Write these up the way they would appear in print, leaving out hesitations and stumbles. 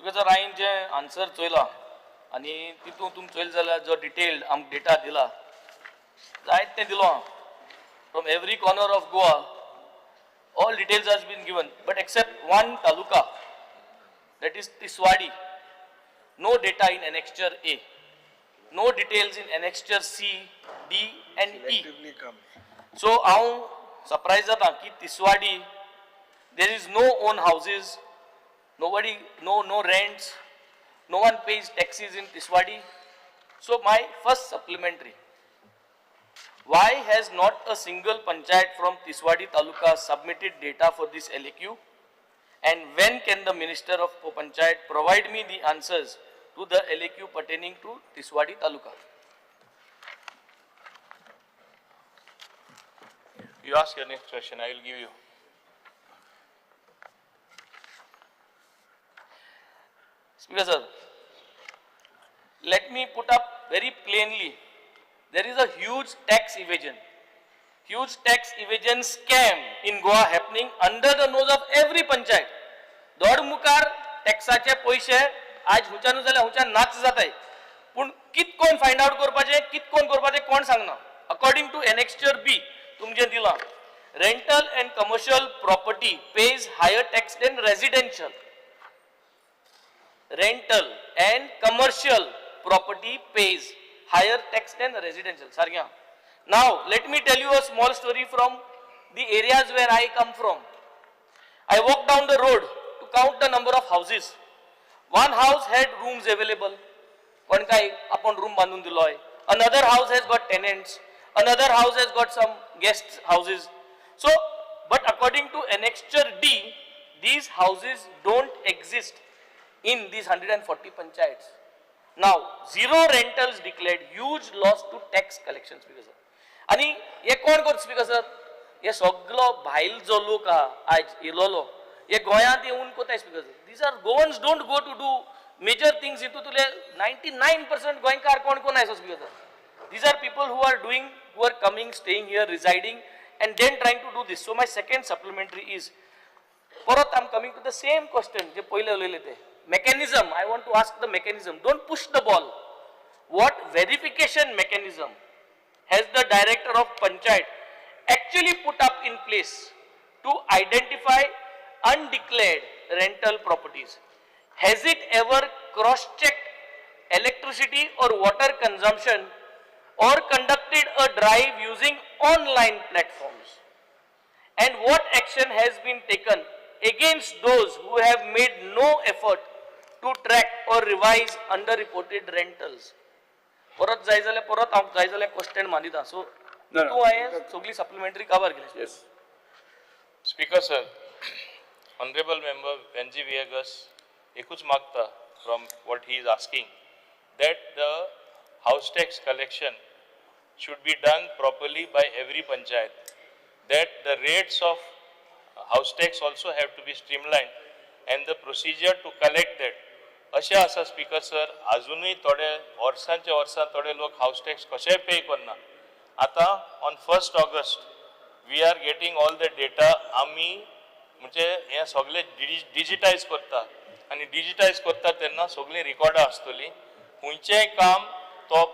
Because हांवें जे answer चोयला आनी तितून तुमी चोयल जाल्यार जो डिटेल्ड आमकां डेटा दिला जायत तें दिलो from every corner of Goa all details has been given but except one taluka, that is Tiswadi, no data in annexure A, no details in annexure C, D and E. So how surprised that ki Tiswadi there is no own houses, nobody, no rents, no one pays taxes in Tiswadi. So my first supplementary, why has not a single panchayat from Tiswadi Taluka submitted data for this LAQ? And when can the Minister of Panchayat provide me the answers to the LAQ pertaining to Tiswadi Taluka? You ask your next question, I will give you. Speaker sir, let me put up very plainly. There is a huge tax evasion scam in Goa happening under the nose of every panchayat. दोड मुखार टॅक्साचे पैसे आज हुंच्यान जाल्यार हुंच्यान नाच जाताय पूण कित कोण find out करपाचे कित कोण करपाचे कोण सांगना. अकॉर्डिंग टू एनेक्स्चर बी तुमचे दिला rental and commercial property page higher tax than residential. Rental and commercial property pays higher tax than residential. Sargya. Now, let me tell you a small story from the areas where I come from. I walked down the road to count the number of houses. One house had rooms available. One guy upon room bandun diloy. Another house has got tenants. Another house has got some guest houses. So, but according to annexure D, these houses don't exist in these 140 panchayats. Now, zero rentals declared, huge loss to tax collection, speaker sir. आणि हे कोण करता speaker sir? हे सगळो भायल जो लोक आज इलोलो हे गोंयांत येऊन कोताय speaker sir. These are Goans don't go to do major things into तुले 99% गोंयकार कोण कोण आयसो speaker sir. These are people who are coming, staying here, residing and then trying to do this. So my second supplementary is, परत I'm coming to the same question जे पहिले उलयले ते. Mechanism, I want to ask the mechanism. Don't push the ball. What verification mechanism has the director of Panchayat actually put up in place to identify undeclared rental properties? Has it ever cross-checked electricity or water consumption or conducted a drive using online platforms? And what action has been taken against those who have made no effort to track or revise underreported rentals? परत जाय जाल्यार परत हांव जाय जाल्यार question मानिता. सो तूं हांवें सगळी सप्लिमेंटरी कवर केली. Yes. Speaker sir, honorable member Benji Viegas एकूच मागता from what he is asking that the house tax collection should be done properly by every panchayat, that the rates of house tax also have to be streamlined and the procedure to collect that. अशें आसा speaker sir, अजूनही थोडे वर्सांच्या वर्सां थोडे लोक house tax कशेंय pay करना. आतां on 1st August we are getting all the data. आमी म्हणजे हें सगळें डिजिटायज करता आनी डिजिटायज करता तेन्ना सगळीं रिकॉर्डां आसतलीं. खंयचेंय काम तो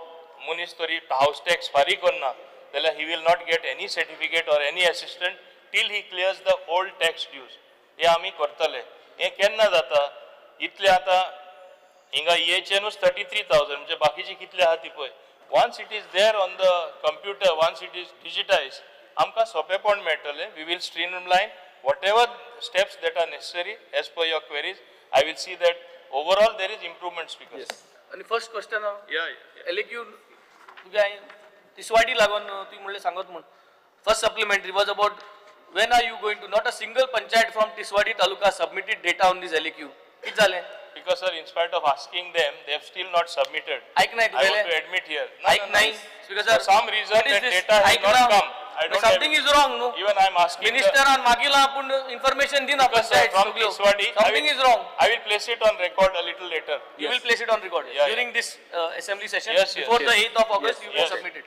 मनीस तरी हाऊस टॅक्स फारीक करना जाल्यार he will not get any certificate or any assistant till he clears the old tax dues. हे आमी करतले. हें केन्ना जाता? इतले आतां हिंगा EHNूच 33,000 म्हणजे बाकीचे कितले आहा ती पळय. Once it is there on the computer, once it is digitise, आमकां सोंपेपण मेळटलें. We will streamline whatever steps that are necessary as per your queries. I will see that overall there is improvement speaker. आणि first question LAQ तुगे तिसवाडी लागून तुवें म्हणलें सांगत म्हण. First supplementary was about when are you going to, not a single panchayat from Tiswadi Taluka submitted data on this LAQ. कित जालें? Because sir, in spite of asking them, they have still not submitted. I want to admit here. Because for some reason that data has not come. I don't something is wrong, no? Even I am asking Minister on Magila pun information din apa from Tiswadi. Something is wrong. I will place it on record a little later. You will place it on record during this assembly session. Yes, before the 8th of August. Yes, You will submit it.